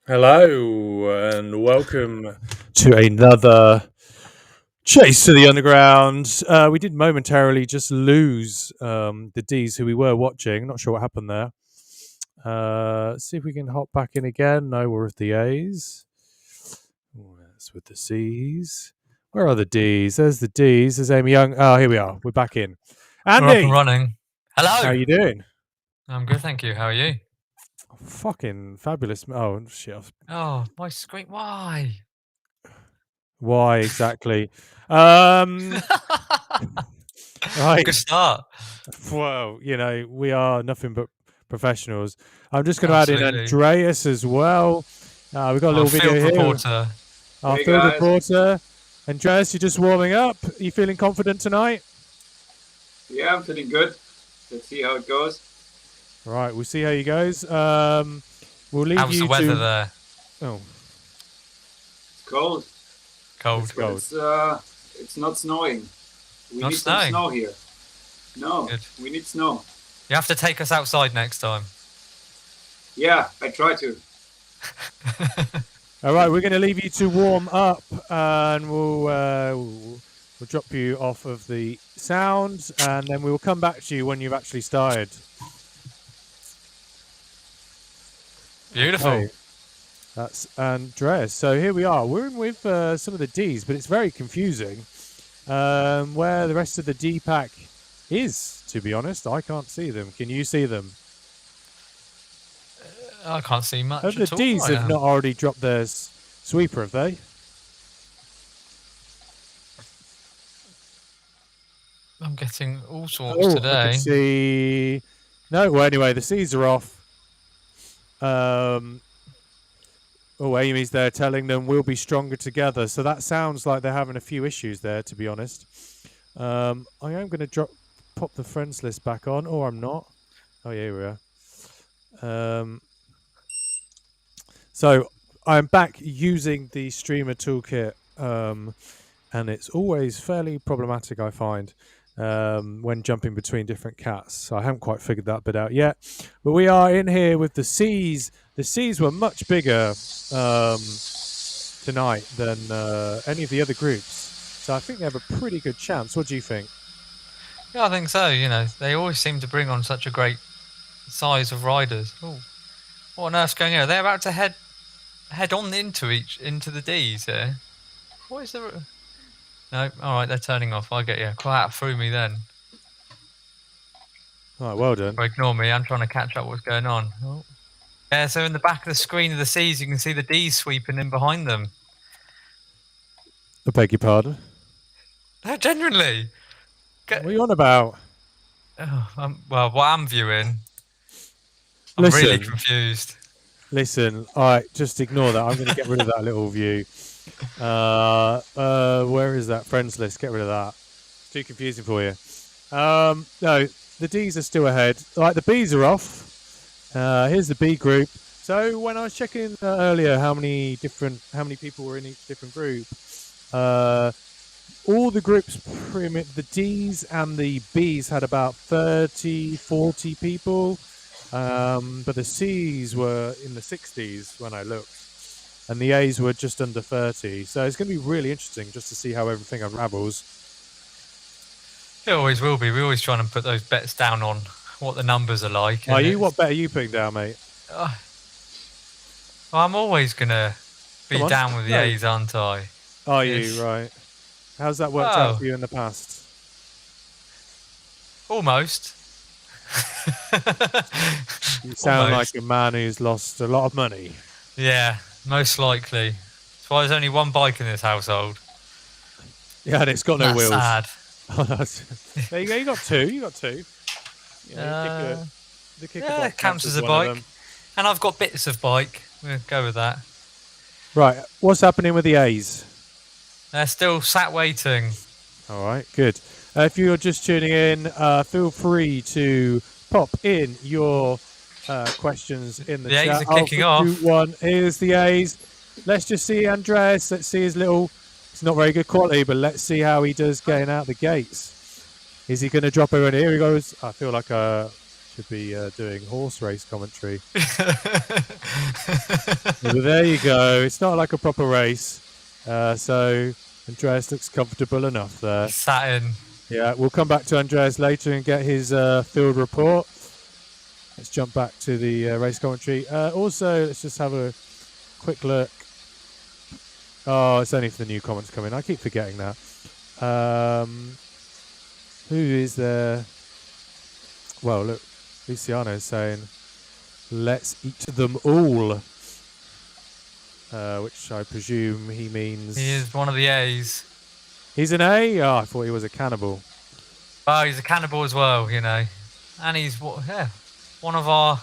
Hello and welcome to another Chase to the Underground. We did momentarily just lose the D's who we were watching. Not sure what happened there. See if we can hop back in again. No, we're with the A's. That's with the C's. Where are the D's? There's the D's. There's Amy Young. Oh, here we are. We're back in. We're up and Andy, running. Hello. how you doing? I'm good, thank you. How are you? Fucking fabulous. Oh, shit. Oh, my screen. Why? Why exactly? Right. Good start. Well, we are nothing but professionals. I'm just going to add in Absolutely. Andreas as well. We've got a little video field here. reporter. Our Hey, field guys. reporter. Andreas, you're just warming up. Are you feeling confident tonight? Yeah, I'm feeling good. Let's see how it goes. Right, we'll see how you goes. We'll leave How's you the weather to. there? Oh, It's cold. Cold. It's cold. It's not snowing. We Not need snowing? some snow here. No, Good. we need snow. You have to take us outside next time. Yeah, I try to. All right, we're going to leave you to warm up, and we'll drop you off of the sound, and then we will come back to you when you've actually started. Beautiful. Okay. That's Andreas. So here we are. We're in with some of the Ds, but it's very confusing where the rest of the D pack is, to be honest. I can't see them. Can you see them? I can't see much The at all Ds right have now. not already dropped their sweeper, have they? I'm getting all sorts I today. can see. No, well, anyway, the C's are off. Amy's there telling them we'll be stronger together. So that sounds like they're having a few issues there, to be honest. I am going to pop the friends list back on, or I'm not. Oh, yeah, here we are. So I'm back using the streamer toolkit, and it's always fairly problematic, I find, when jumping between different cats. So I haven't quite figured that bit out yet. But we are in here with the C's. The C's were much bigger tonight than any of the other groups. So I think they have a pretty good chance. What do you think? Yeah, I think so. They always seem to bring on such a great size of riders. Oh, what on earth's going on? They're about to head on into the D's here. What is the? No, all right, they're turning off. I get you. Quite threw me then. All right, well done. Or ignore me. I'm trying to catch up what's going on. Oh. Yeah, so in the back of the screen of the C's, you can see the D's sweeping in behind them. I beg your pardon. No, genuinely. What are you on about? Well, what I'm viewing, I'm really confused. Listen, all right, just ignore that. I'm going to get rid of that little view. Where is that friends list? Get rid of that. It's too confusing for you. No, the D's are still ahead. Right, the B's are off. Here's the B group. So when I was checking earlier how many people were in each different group, all the groups, the D's and the B's had about 30, 40 people. But the C's were in the 60s when I looked, and the A's were just under 30. So it's going to be really interesting just to see how everything unravels. It always will be. We always try and put those bets down on what the numbers are like. What bet are you putting down, mate? Well, I'm always going to be down with the A's, aren't I? Are you? Right. How's that worked out for you in the past? Almost. You sound like a man who's lost a lot of money. Yeah, most likely. That's why there's only one bike in this household. Yeah, and it's got no wheels. Sad. There you go. You got two. Yeah, it counts as a bike. And I've got bits of bike. We'll go with that. Right. What's happening with the A's? They're still sat waiting. All right, good. If you're just tuning in, feel free to pop in your questions in the chat. The A's are kicking off. One. Here's the A's. Let's just see Andreas. Let's see his little... It's not very good quality, but let's see how he does getting out the gates. Is he going to drop everyone? Here he goes. I feel like should be doing horse race commentary. But there you go. It's not like a proper race. So Andreas looks comfortable enough there. Sat in. Yeah, we'll come back to Andreas later and get his field report. Let's jump back to the race commentary. Also, let's just have a quick look. Oh, it's only for the new comments coming. I keep forgetting that. Who is there? Well, look, Luciano is saying, let's eat them all. Which I presume he means... He is one of the A's. He's an A? Oh, I thought he was a cannibal. Oh, he's a cannibal as well, you know. And he's one of our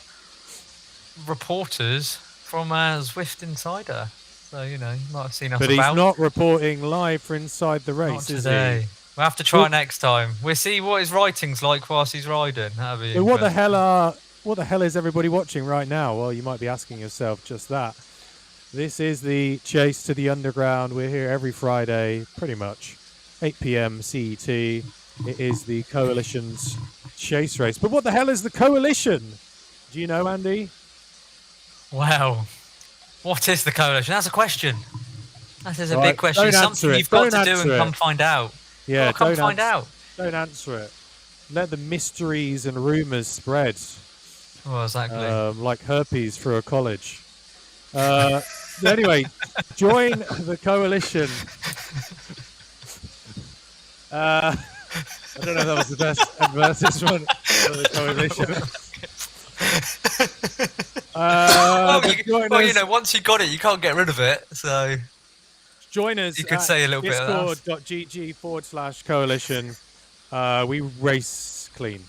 reporters from Zwift Insider. So, you know, you might have seen us But about. he's not reporting live for Inside the Race, Not is today. he? We'll have to try next time. We'll see what his writing's like whilst he's riding. That'll be So what the hell is everybody watching right now? Well, you might be asking yourself just that. This is the Chase to the Underground. We're here every Friday, pretty much, 8 p.m. CET. It is the Coalition's chase race. But what the hell is the Coalition? Do you know, Andy? Wow. What is the Coalition? That's a question. That is a Right, big question. don't It's answer something it. you've got Don't to do answer and it. come find out. Yeah, come find out. Don't answer it. Let the mysteries and rumours spread. Well, exactly. Like herpes through a college. Anyway, join the Coalition. I don't know if that was the best advertisement for the Coalition. Well, you know, once you got it, you can't get rid of it. So join us. You could say a little bit of that. Discord.gg/coalition. We race clean.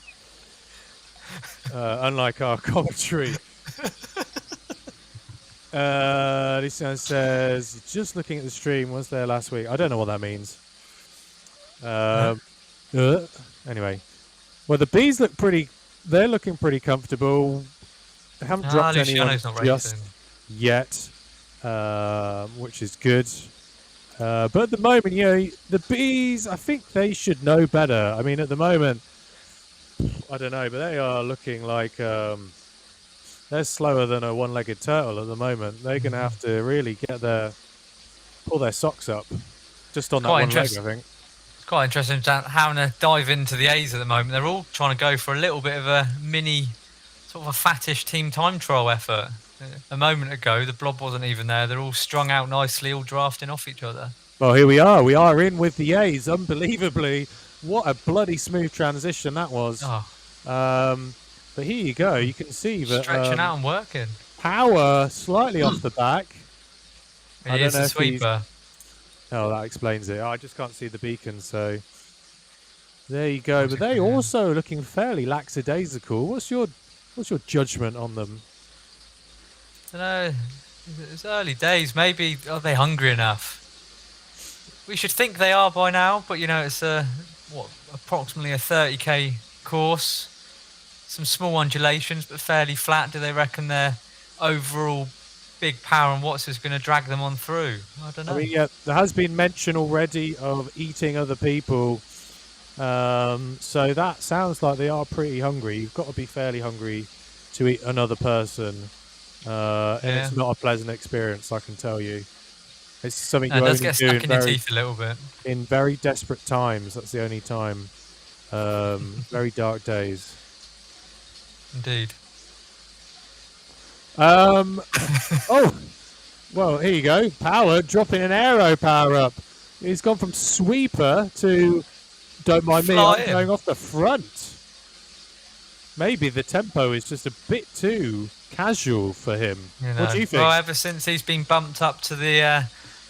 Unlike our commentary. This one says, just looking at the stream, was there last week? I don't know what that means. Anyway. Well, the bees look pretty, they're looking pretty comfortable. They haven't dropped anyone just yet, which is good. But at the moment, you know, the bees, I think they should know better. I mean, at the moment, I don't know, but they are looking like they're slower than a one-legged turtle at the moment. They're going to have to really pull their socks up just on that one leg, I think. It's quite interesting having to dive into the A's at the moment. They're all trying to go for a little bit of a mini, sort of a fattish team time trial effort. A moment ago, the blob wasn't even there. They're all strung out nicely, all drafting off each other. Well, here we are. We are in with the A's. Unbelievably, what a bloody smooth transition that was. Oh. But here you go. You can see that stretching out and working. Power slightly off the back. He is a sweeper. Oh, that explains it. I just can't see the beacon, so there you go. But they also looking fairly lackadaisical. What's your judgment on them? I don't know. It's early days. Maybe are they hungry enough? We should think they are by now, but you know, it's approximately a 30k course. Some small undulations, but fairly flat. Do they reckon their overall big power and watts is going to drag them on through? I don't know. I mean, yeah, there has been mention already of eating other people. So that sounds like they are pretty hungry. You've got to be fairly hungry to eat another person. And it's not a pleasant experience, I can tell you. It's something you only do in your teeth a little bit. In very desperate times. That's the only time. Very dark days. Indeed. Oh, well, here you go. Power dropping an aero power up. He's gone from sweeper to don't mind me. I'm going off the front. Maybe the tempo is just a bit too casual for him. You know, what do you think? Well, ever since he's been bumped up to the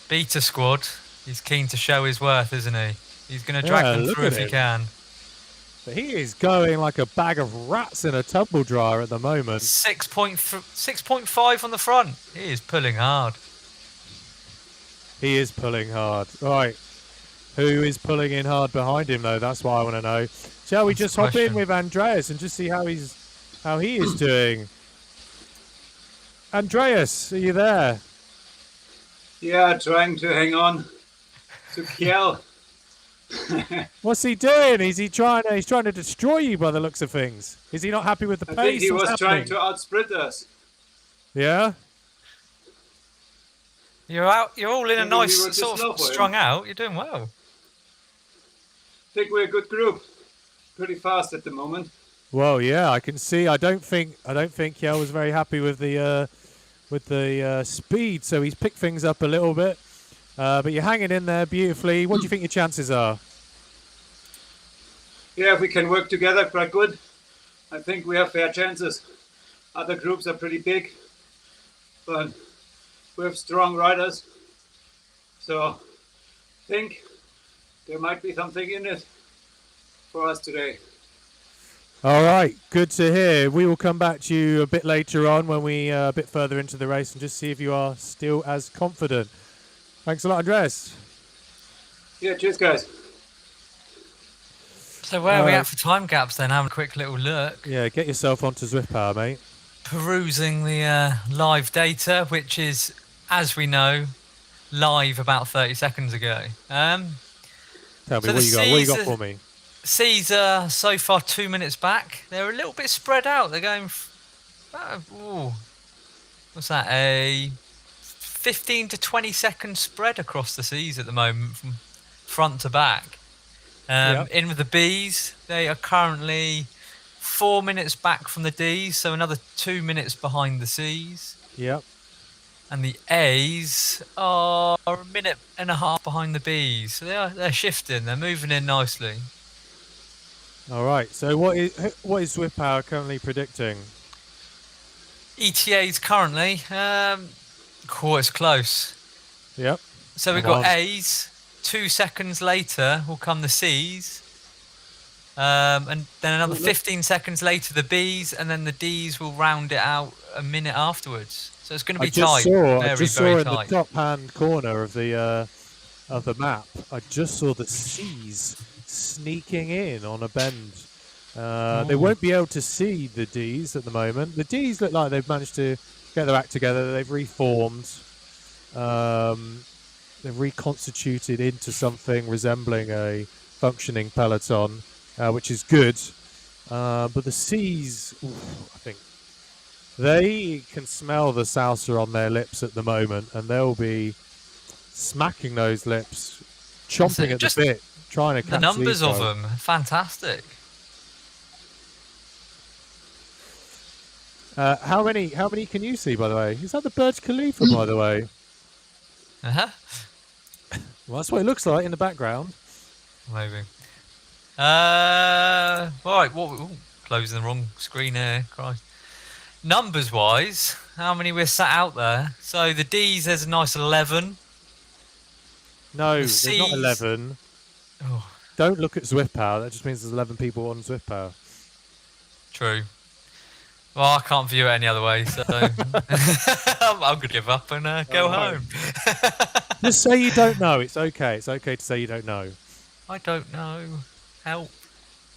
beta squad, he's keen to show his worth, isn't he? He's going to drag them through if he can. But he is going like a bag of rats in a tumble dryer at the moment. 6.5 on the front. He is pulling hard. He is pulling hard. Right. Who is pulling in hard behind him, though? That's what I want to know. Shall we just hop in with Andreas and just see how he is doing? Andreas, are you there? Yeah, trying to hang on to Kiel. What's he doing? Is he trying to? He's trying to destroy you by the looks of things. Is he not happy with the I pace? think he What's was trying happening? to outsprint us. Yeah. You're out. You're all in a Thinking we nice were too sort slow of for him. strung out. You're doing well. I think we're a good group. Pretty fast at the moment. Well, yeah, I can see. I don't think Kjell was very happy with the speed, so he's picked things up a little bit. But you're hanging in there beautifully. What do you think your chances are? Yeah, if we can work together quite good, I think we have fair chances. Other groups are pretty big, but we have strong riders. So I think there might be something in it for us today. All right, good to hear. We will come back to you a bit later on when we a bit further into the race and just see if you are still as confident. Thanks a lot, Andres. Yeah, cheers, guys. So where are we at for time gaps then? Having a quick little look. Yeah, get yourself onto Zwift Power, mate. Perusing the live data, which is, as we know, live about 30 seconds ago. Tell me, So what you got? What you got for me? Seas are so far 2 minutes back. They're a little bit spread out. They're going, what's that? A 15 to 20 second spread across the seas at the moment from front to back. Yep. In with the Bs, they are currently 4 minutes back from the Ds, so another 2 minutes behind the Cs. Yep. And the A's are a minute and a half behind the Bs. So they're shifting. They're moving in nicely. All right. So what is Zwift Power currently predicting? ETA's currently, it's close. Yep. So we've got A's. 2 seconds later will come the C's. And then another 15 seconds later the B's, and then the D's will round it out a minute afterwards. So it's going to be tight. I just saw very in tight. the top hand corner of the map. I just saw the C's sneaking in on a bend. They won't be able to see the D's at the moment. The D's look like they've managed to get their act together. They've reformed. They've reconstituted into something resembling a functioning peloton, which is good. But the C's, I think, they can smell the salsa on their lips at the moment, and they'll be smacking those lips, chomping at the bit, trying to catch the numbers these of guys. them. Fantastic. How many can you see, by the way? Is that the Burj Khalifa, by the way? Uh-huh. Well, that's what it looks like in the background. Maybe. Right. Closing the wrong screen here. Christ. Numbers wise, how many we're sat out there? So the D's, there's a nice 11. No, The there's not C's 11. Oh, Don't look at Zwift Power. That just means there's 11 people on Zwift Power. true. Well, I can't view it any other way, so I'm going to give up and go home. Just say you don't know. It's okay. It's okay to say you don't know. I don't know. Help.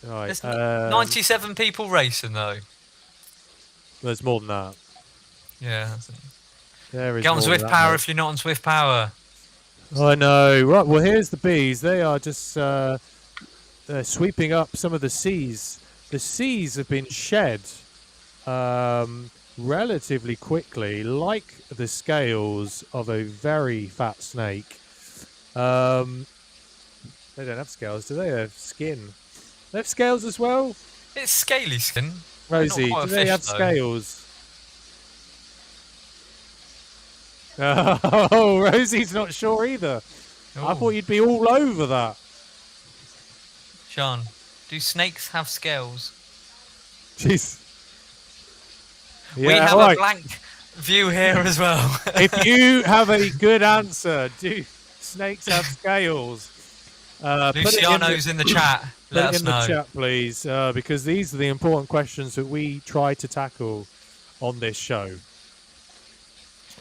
Right. There's 97 people racing, though. There's more than that. Yeah. There is Get on more Zwift than Power that, if you're not on Zwift Power. I know. Right. Well, here's the B's. They are just sweeping up some of the C's. The C's have been shed relatively quickly, like the scales of a very fat snake. They don't have scales, do they? They have skin. They have scales as well? It's scaly skin. Rosie, Not quite do a they fish, have though. scales? Oh, Rosie's not sure either. I Ooh. thought you'd be all over that. Sean, do snakes have scales? Jeez. Yeah, We have right. a blank view here as well. If you have a good answer, do snakes have scales? Luciano's in the chat. Put Let it us in know. the chat, please, because these are the important questions that we try to tackle on this show.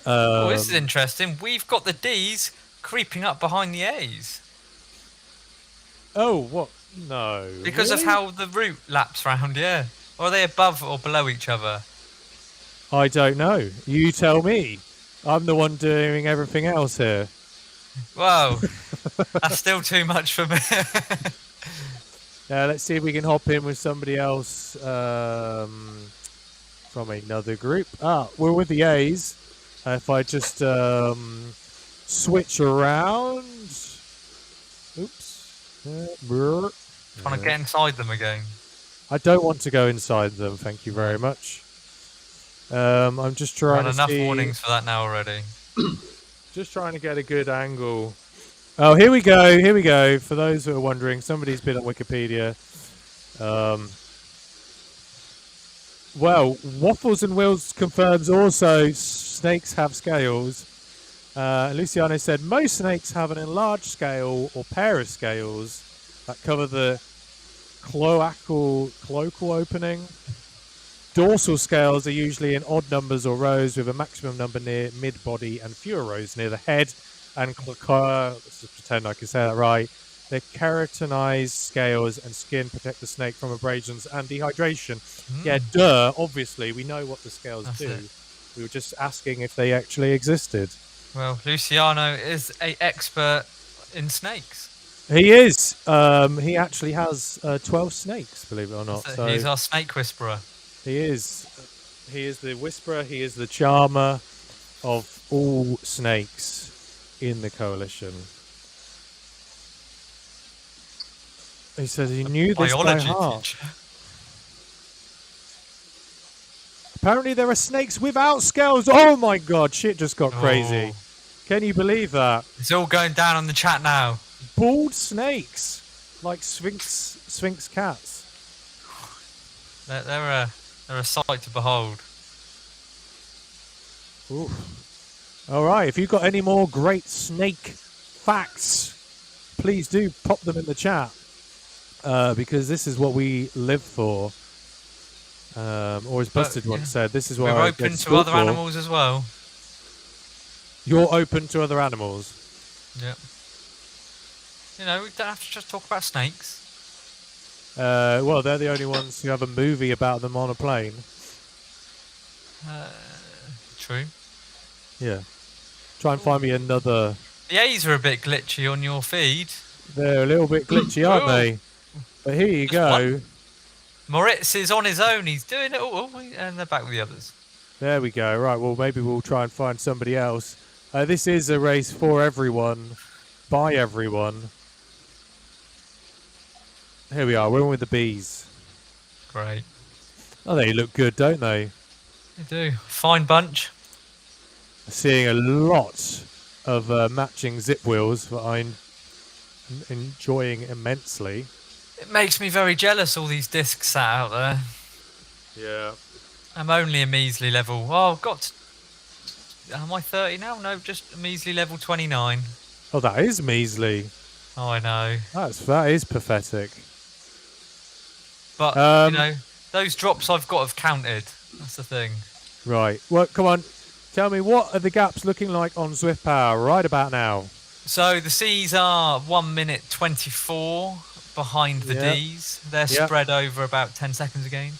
Oh, this is interesting. We've got the D's creeping up behind the A's. Oh, what? No. Because of really? how the route laps round, yeah. Or are they above or below each other? I don't know. You tell me. I'm the one doing everything else here. Whoa, that's still too much for me. Let's see if we can hop in with somebody else from another group. We're with the A's. If I just switch around. Oops. Trying to get inside them again. I don't want to go inside them, thank you very much. I'm just trying to enough see. warnings for that now already. Just trying to get a good angle. Oh, here we go. Here we go. For those who are wondering, somebody's been on Wikipedia. Well, Waffles and Wills confirms also snakes have scales. Luciano said most snakes have an enlarged scale or pair of scales that cover the cloacal opening. Dorsal scales are usually in odd numbers or rows with a maximum number near mid-body and fewer rows near the head. And let's just pretend I can say that right. The keratinized scales and skin protect the snake from abrasions and dehydration. Yeah, duh. Obviously, we know what the scales do. We were just asking if they actually existed. Well, Luciano is an expert in snakes. He is. He actually has 12 snakes, believe it or not. So he's our snake whisperer. He is. He is the whisperer. He is the charmer of all snakes in the coalition. He says he knew this by heart. Apparently there are snakes without scales. Oh my god, shit just got crazy. Can you believe that? It's all going down on the chat now. Bald snakes, like sphinx cats. They're a sight to behold. Ooh. All right, if you've got any more great snake facts, please do pop them in the chat, because this is what we live for. Or as Busted once said, this is what we're open to other animals as well. You're open to other animals? Yeah. You know, we don't have to just talk about snakes. Well, they're the only ones who have a movie about them on a plane. True. Yeah. Try and find me another. The A's are a bit glitchy on your feed. They're a little bit glitchy, aren't they? But here you go. Moritz is on his own. He's doing it all, and they're back with the others. There we go. Right, well, maybe we'll try and find somebody else. This is a race for everyone, by everyone. Here we are. We're with the bees. Great. Oh, they look good, don't they? They do. Fine bunch. Seeing a lot of matching zip wheels that I'm enjoying immensely. It makes me very jealous, all these discs sat out there. Yeah. I'm only a measly level. Oh, am I 30 now? No, just a measly level 29. Oh, that is measly. Oh, I know. That is pathetic. But, you know, those drops I've got have counted. That's the thing. Right. Well, come on. Tell me, what are the gaps looking like on Swift Power right about now? So the C's are 1 minute 24 behind the D's. They're spread over about 10 seconds again.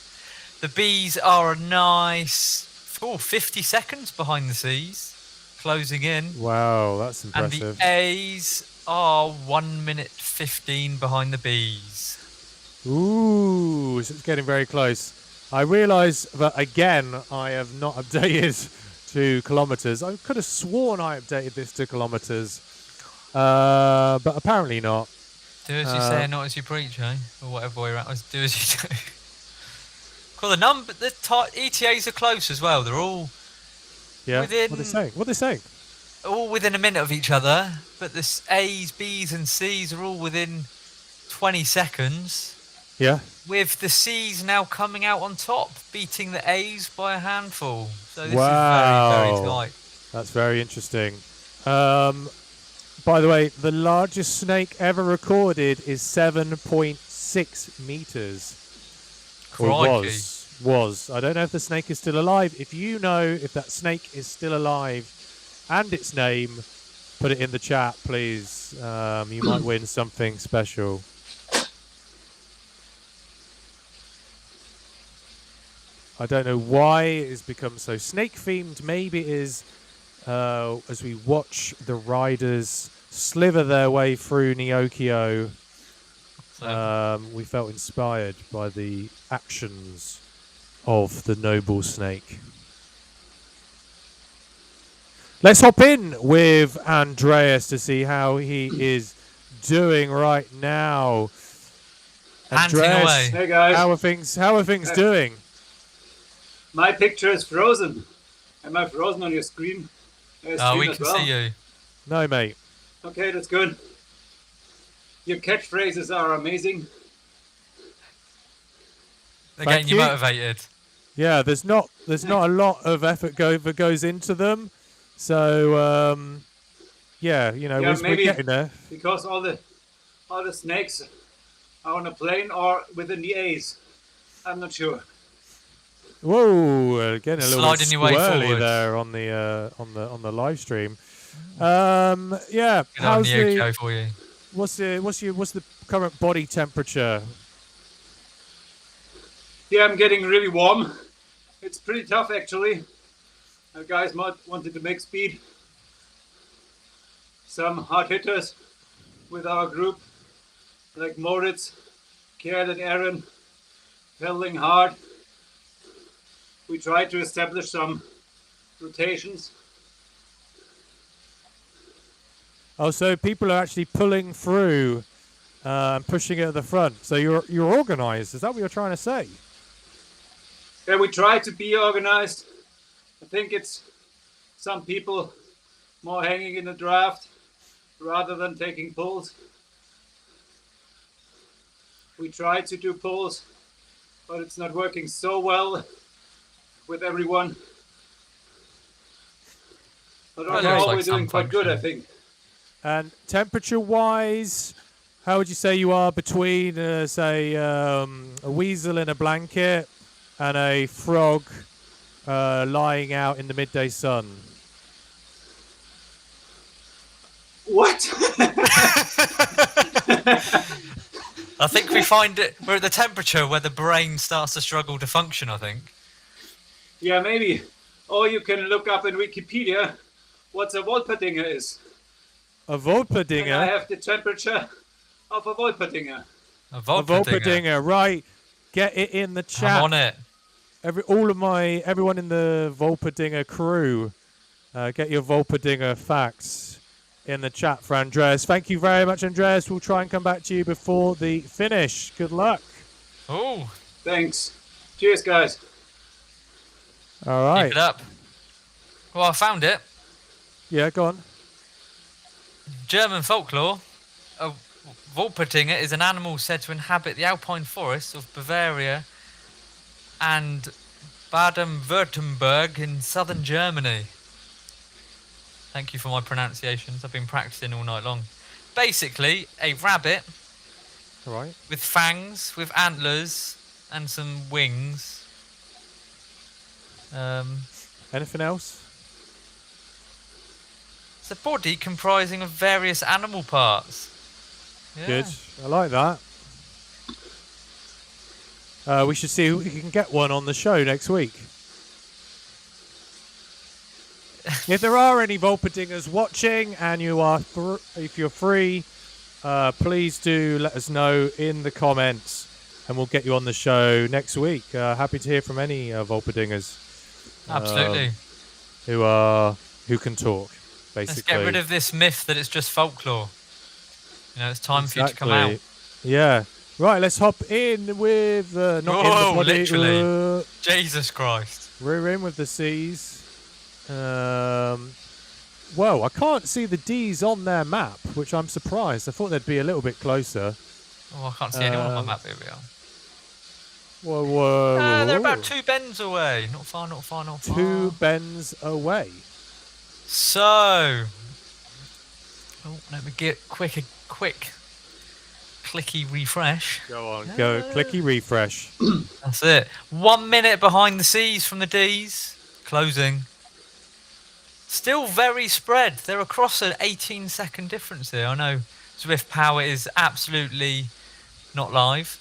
The B's are a nice 50 seconds behind the C's, closing in. Wow, that's impressive. And the A's are 1 minute 15 behind the B's. Ooh, so it's getting very close. I realise that, again, I have not updated to kilometres. I could have sworn I updated this to kilometres, but apparently not. Do as you say and not as you preach, eh? Or whatever way around. Do as you do. Well, the ETAs are close as well. They're all within... What are they saying? All within a minute of each other, but the A's, B's and C's are all within 20 seconds. Yeah. With the C's now coming out on top, beating the A's by a handful. So this is very, very tight. That's very interesting. By the way, the largest snake ever recorded is 7.6 meters. Crikey. Was. I don't know if the snake is still alive. If you know if that snake is still alive and its name, put it in the chat, please. You might win something special. I don't know why it has become so snake-themed. Maybe it is as we watch the riders slither their way through Neokio. So, We felt inspired by the actions of the noble snake. Let's hop in with Andreas to see how he is doing right now. panting Andreas, away. Hey guys, how are things doing? my picture is frozen. Am I frozen on your screen? Oh, we Stream as can well? see you. No, mate. Okay, that's good. Your catchphrases are amazing. They're Thank getting you you. motivated. Yeah, there's not a lot of effort that goes into them. So yeah, you know, Yeah, we're maybe getting there. because all the snakes are on a plane or within the A's. I'm not sure. Whoa, getting a little bit Sliding your way squirrely forward. there on the live stream. Yeah, Good on how's Neokio for you. what's the current body temperature? Yeah, I'm getting really warm. It's pretty tough actually. Guys wanted to make speed. Some hard hitters with our group, like Moritz, Kjell and Aaron, pedaling hard. We tried to establish some rotations. Oh, so people are actually pulling through and pushing it at the front. So you're organised. Is that what you're trying to say? Yeah, we try to be organized. I think it's some people more hanging in the draft rather than taking pulls. We try to do pulls, but it's not working so well with everyone. But Well, overall, like we're doing some quite good, I function. think. And temperature-wise, how would you say you are between, say, a weasel in a blanket and a frog lying out in the midday sun? What? I think we find it. We're at the temperature where the brain starts to struggle to function. I think. Yeah, maybe. Or you can look up in Wikipedia what a Wolperdinger is. A And I Wolperdinger? have the temperature of a Wolperdinger. A A Wolperdinger. Wolperdinger, right. Get it in the chat. I'm on it. Everyone in the Wolperdinger crew, get your Wolperdinger facts in the chat for Andreas. Thank you very much, Andreas. We'll try and come back to you before the finish. Good luck. Oh, Thanks. Cheers, guys. All right. keep it up. Well, I found it. Yeah, go on. German folklore. A Wolpertinger is an animal said to inhabit the alpine forests of Bavaria and Baden-Württemberg in southern Germany. Thank you for my pronunciations. I've been practicing all night long. Basically, a rabbit All right. with fangs, with antlers, and some wings. Anything else? It's a body comprising of various animal parts. Yeah. Good. I like that. We should see who we can get one on the show next week. If there are any Wolperdingers watching and you are if you're free, please do let us know in the comments and we'll get you on the show next week. Happy to hear from any Wolperdingers. Absolutely. Who can talk, basically. Let's get rid of this myth that it's just folklore. You know, it's time for you to come out. Yeah. Right, let's hop in with not in the Whoa, body. literally. Jesus Christ. We're in with the C's. Well, I can't see the D's on their map, which I'm surprised. I thought they'd be a little bit closer. Oh, I can't see anyone on my map. Here we are. Whoa. They're about 2 bends away. Not far, not far, not far. 2 bends away. So, let me get quick clicky refresh. Go on, go. Clicky refresh. That's it. 1 minute behind the C's from the D's. Closing. Still very spread. They're across an 18-second difference here. I know Zwift Power is absolutely not live.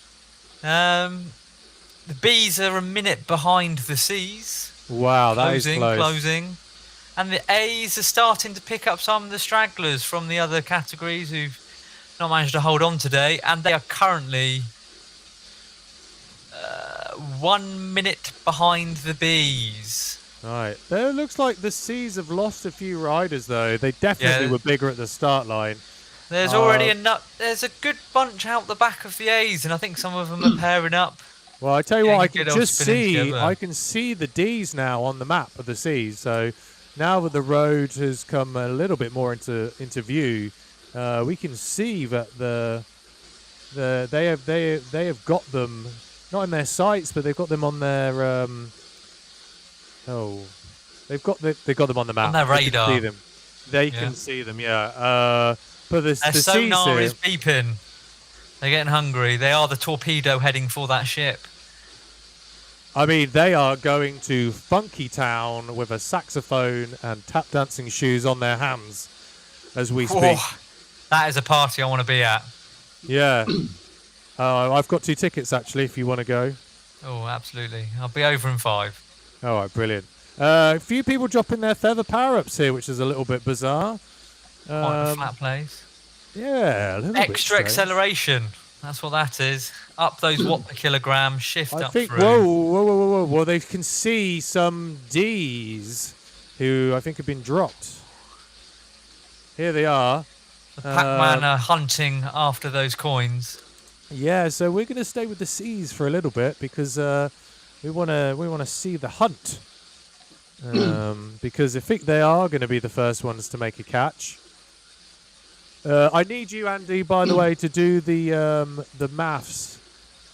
The B's are a minute behind the C's. Wow, that is close. Closing. And the A's are starting to pick up some of the stragglers from the other categories who've not managed to hold on today. And they are currently 1 minute behind the Bees. Right. There looks like the C's have lost a few riders, though. They definitely were bigger at the start line. There's already there's a good bunch out the back of the A's, and I think some of them are pairing up. Well, I tell you what, I can Getting good old just spinning see, together. I can see the D's now on the map of the C's. So now that the road has come a little bit more into view, we can see that they have got them not in their sights, but they've got them on their they've got them on the map. On their radar. They can see them. They can see them. Yeah. But the Their C's sonar here, is beeping. They're getting hungry. They are the torpedo heading for that ship. I mean, they are going to Funky Town with a saxophone and tap dancing shoes on their hands as we speak. Whoa, that is a party I want to be at. Yeah. I've got 2 tickets, actually, if you want to go. Oh, absolutely. I'll be over in 5. All right, brilliant. A few people dropping their feather power-ups here, which is a little bit bizarre. Quite a flat place. Yeah, a little bit Extra strange. acceleration. That's what that is. Up those watt per kilogram, shift I up think, through. whoa. Well, they can see some Ds who I think have been dropped. Here they are. The Pac-Man are hunting after those coins. Yeah, so we're going to stay with the C's for a little bit because we want to see the hunt. Because I think they are going to be the first ones to make a catch. I need you, Andy, by the way, to do the maths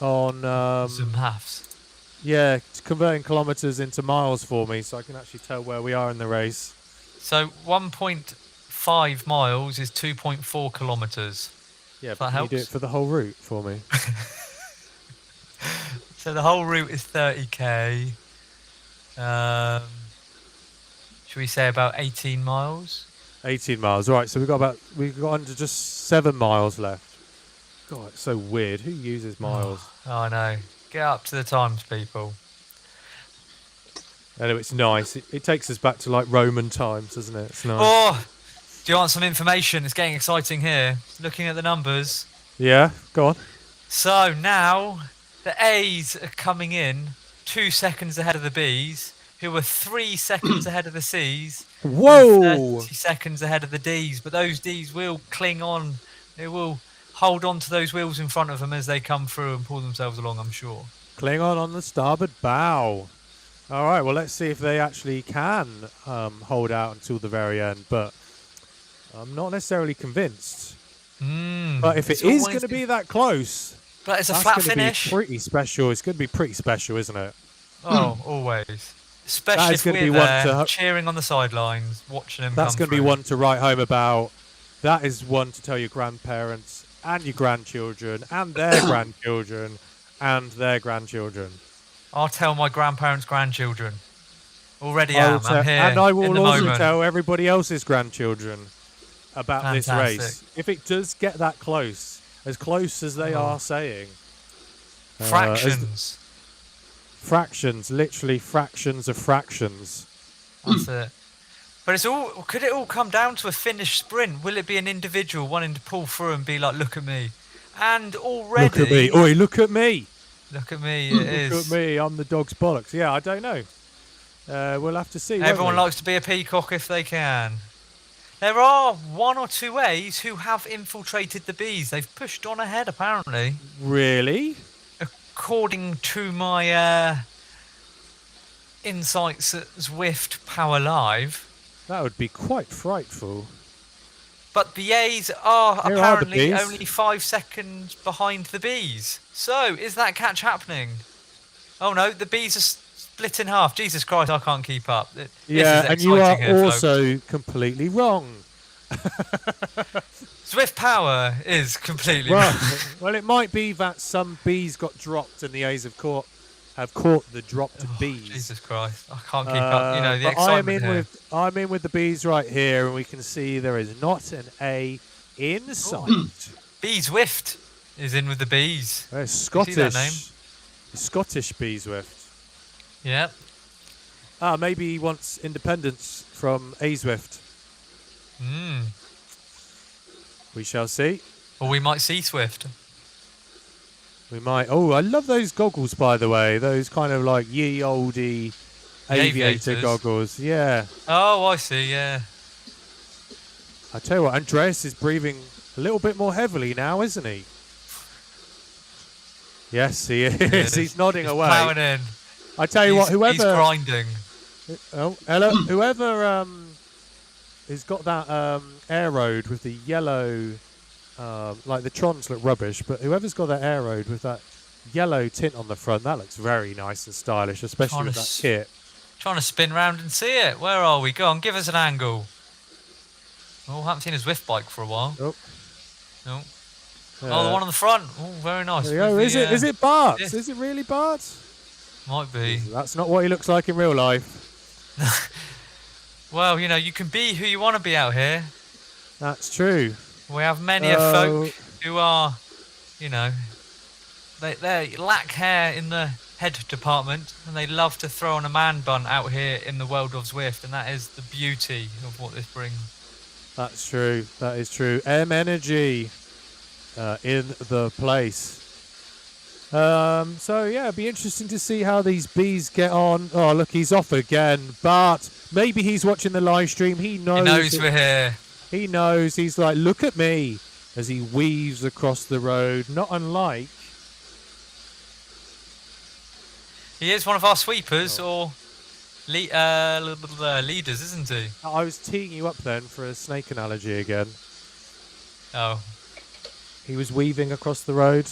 on Some maths. yeah, converting kilometers into miles for me, so I can actually tell where we are in the race. So 1.5 miles is 2.4 kilometers. Yeah, If but that can you helps. do it for the whole route for me? So the whole route is 30k. Should we say about 18 miles? 18 miles. Right, so we've got under just 7 miles left. God, it's so weird. Who uses miles? Oh, I know. Get up to the times, people. Anyway, it's nice. It takes us back to like Roman times, doesn't it? It's nice. Oh, do you want some information? It's getting exciting here. Looking at the numbers. Yeah, go on. So now the A's are coming in 2 seconds ahead of the B's, who were 3 seconds ahead of the C's. Whoa! 30 seconds ahead of the D's, but those D's will cling on. They will hold on to those wheels in front of them as they come through and pull themselves along, I'm sure. Cling on the starboard bow. All right, well, let's see if they actually can hold out until the very end, but I'm not necessarily convinced. But if it is going to be that close, but it's a that's flat gonna finish. be pretty special. It's going to be pretty special, isn't it? Oh, always. Especially That is if gonna we're be one there, to- cheering on the sidelines, watching them That's come going to be through. one to write home about. That is one to tell your grandparents and your grandchildren and their grandchildren and their grandchildren. I'll tell my grandparents' grandchildren. Already I will am. tell- I'm here and I in will the also moment. tell everybody else's grandchildren about this race. Fantastic. If it does get that close as they are saying. Fractions. Fractions, literally fractions of fractions. That's it. But it's all. Could it all come down to a finished sprint? Will it be an individual wanting to pull through and be like, "Look at me," and already Look at me. Oi, look at me. Look at me. It is. Look at me. I'm the dog's bollocks. Yeah, I don't know. We'll have to see. won't Everyone we? likes to be a peacock if they can. There are 1 or 2 A's who have infiltrated the B's. They've pushed on ahead, apparently. Really? According to my insights at Zwift Power Live. That would be quite frightful. But the A's are Here are the apparently Bs. only 5 seconds behind the B's. So, is that catch happening? Oh no, the B's are split in half. Jesus Christ, I can't keep up. This Yeah, is and you are exciting here, folks. also completely wrong. Zwift Power is completely Well, well, it might be that some B's got dropped and the A's have caught the dropped B's. Jesus Christ, I can't keep up. You know, the but excitement here. I'm in with the B's right here, and we can see there is not an A in sight. B Zwift is in with the B's. There's You see that name? Scottish B Swift. Yep. Maybe he wants independence from A-Zwift. Hmm. We shall see. Or we might see Swift. We might. Oh, I love those goggles, by the way. Those kind of like ye olde aviator aviators. goggles. Yeah. Oh, I see. Yeah. I tell you what, Andreas is breathing a little bit more heavily now, isn't he? Yes, he is. He's nodding away. Plowing in. I tell you what, He's whoever grinding. whoever has got that air road with the yellow, like the Trons look rubbish, but whoever's got that air road with that yellow tint on the front, that looks very nice and stylish, especially with that kit. Trying to spin round and see it. Where are we? Go on, give us an angle. Oh, haven't seen a Zwift bike for a while. Oh. No. Oh, the one on the front. Oh, very nice. There you go. Is it Bart? Yes. Is it really Bart? Might be. That's not what he looks like in real life. Well, you can be who you want to be out here. That's true. We have many a folk who are, they lack hair in the head department, and they love to throw on a man bun out here in the world of Zwift, and that is the beauty of what this brings. That's true. That is true. M Energy in the place. So yeah, it'd be interesting to see how these bees get on. Oh, look, he's off again. But maybe he's watching the live stream. He knows we're here. He knows. He's like, look at me as he weaves across the road. Not unlike. He is one of our sweepers or leaders, isn't he? I was teeing you up then for a snake analogy again. Oh. He was weaving across the road.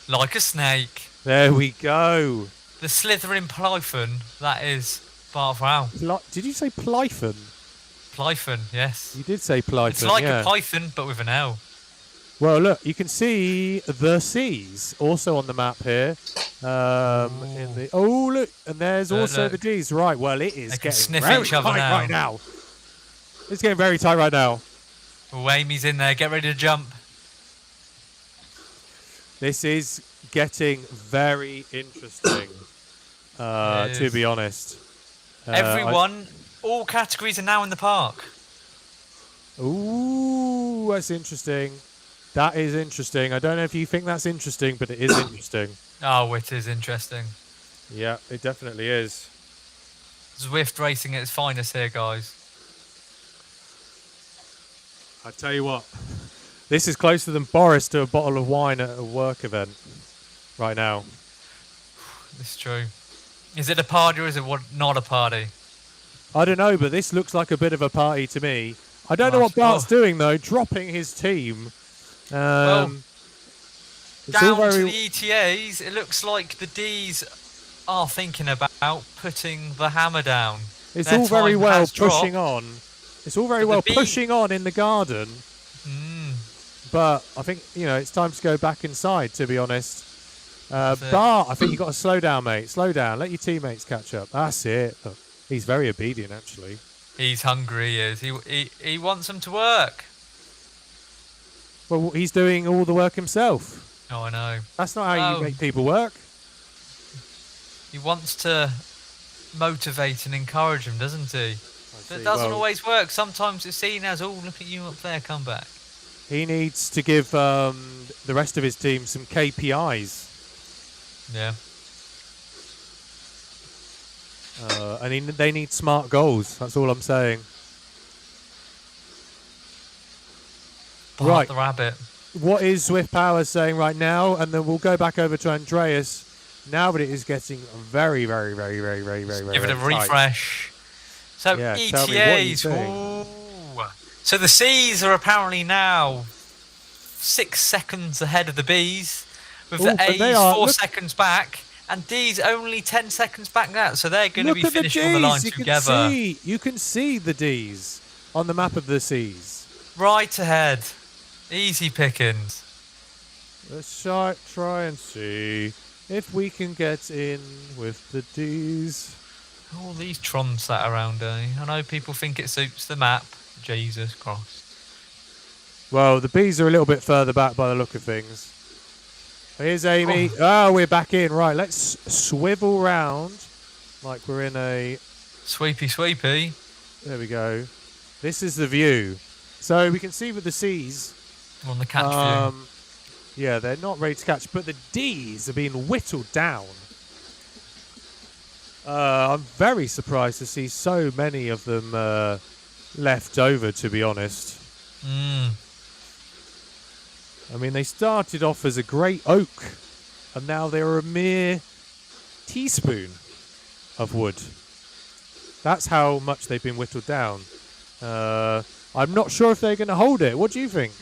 Like a snake. There we go. The slithering plython, that is Bart Brown. Did you say plython? Plython, yes. You did say plython. It's like a python, but with an L. Well, look, you can see the seas also on the map here. Look, and there's also the D's. Right, well, it is getting very tight right now. It's getting very tight right now. Oh, Amy's in there. Get ready to jump. This is getting very interesting, to be honest. Everyone, all categories are now in the park. Ooh, that's interesting. That is interesting. I don't know if you think that's interesting, but it is interesting. Oh, it is interesting. Yeah, it definitely is. Zwift racing at its finest here, guys. I tell you what, this is closer than Boris to a bottle of wine at a work event right now. It's true. Is it a party or is it not a party? I don't know, but this looks like a bit of a party to me. I don't know what Bart's doing, though, dropping his team. Down to the ETAs, it looks like the Ds are thinking about putting the hammer down. It's all very well pushing on. It's all very well pushing on in the garden. But I think, it's time to go back inside, to be honest. Bart, I think you've got to slow down, mate. Slow down. Let your teammates catch up. That's it. Look, he's very obedient, actually. He's hungry, he is. He wants them to work. Well, he's doing all the work himself. Oh, I know. That's not how you make people work. He wants to motivate and encourage them, doesn't he? But it doesn't always work. Sometimes it's seen as, oh, look at you up there, come back. He needs to give the rest of his team some KPIs. Yeah. And they need smart goals. That's all I'm saying. Right. The rabbit. What is Swift Power saying right now? And then we'll go back over to Andreas. Now that it is getting very, very, very, very, very, very, very, give it a refresh. So ETAs. So the C's are apparently now 6 seconds ahead of the B's, with the A's 4 seconds back, and D's only 10 seconds back now. So they're going to be finishing on the line together. You can see the D's on the map of the C's. Right ahead. Easy pickings. Let's try and see if we can get in with the D's. All these Trons sat around, I know people think it suits the map. Jesus Christ. Well, the B's are a little bit further back by the look of things. Here's Amy. Oh, we're back in. Right, let's swivel round like we're in a Sweepy, sweepy. There we go. This is the view. So we can see with the C's. On the catch view. Yeah, they're not ready to catch, but the D's are being whittled down. I'm very surprised to see so many of them left over, to be honest. I mean, they started off as a great oak, and now they're a mere teaspoon of wood. That's how much they've been whittled down. I'm not sure if they're going to hold it. What do you think?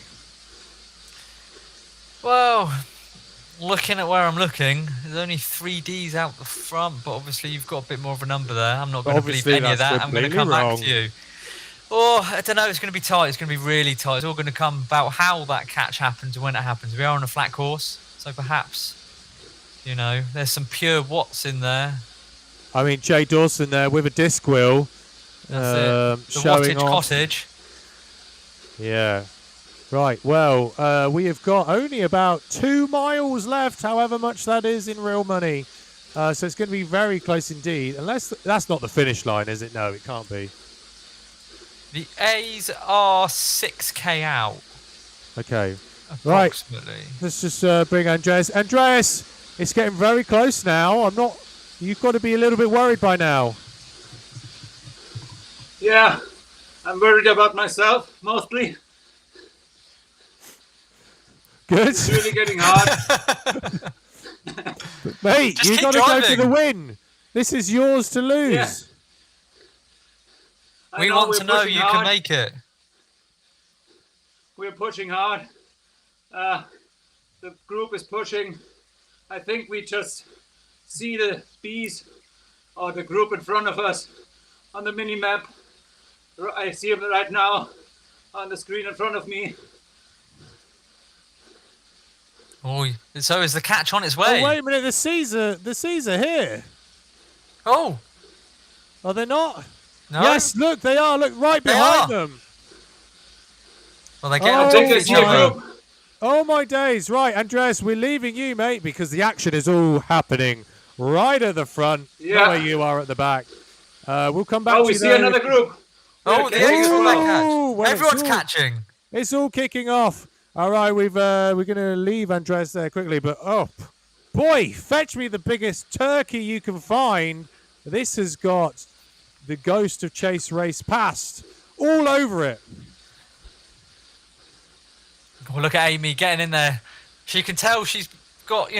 Well, looking at where I'm looking, there's only 3 Ds out the front, but obviously you've got a bit more of a number there. I'm not going to believe any of that. I'm going to come back to you. Oh, I don't know. It's going to be tight. It's going to be really tight. It's all going to come about how that catch happens and when it happens. We are on a flat course, so perhaps, there's some pure watts in there. I mean, Jay Dawson there with a disc wheel. That's it. The Showing wattage off. cottage. Yeah. Right, well, we have got only about 2 miles left, however much that is in real money. So it's going to be very close indeed. Unless that's not the finish line, is it? No, it can't be. The A's are 6K out. Okay. Approximately. Right. Let's just bring Andreas. Andreas, it's getting very close now. You've got to be a little bit worried by now. Yeah, I'm worried about myself, mostly. Good. It's really getting hard. Mate, you've got to go for the win. This is yours to lose. Yeah. We want to know you can make it. We're pushing hard. The group is pushing. I think we just see the bees or the group in front of us on the mini map. I see them right now on the screen in front of me. Oh, so is the catch on its way? Oh, wait a minute, the C's are here. Oh. Are they not? No. Yes, look, they are. Look right behind them. Well, they're getting take your group. Oh, my days. Right, Andreas, we're leaving you, mate, because the action is all happening right at the front. Yeah. Not where you are at the back. We'll come back to you. Oh, we see another group. Oh, the A's will catch. Everyone's catching. It's all kicking off. All right, we're going to leave Andreas there quickly, but boy, fetch me the biggest turkey you can find. This has got the Ghost of Chase Race Past all over it. Oh, look at Amy getting in there. She can tell she's got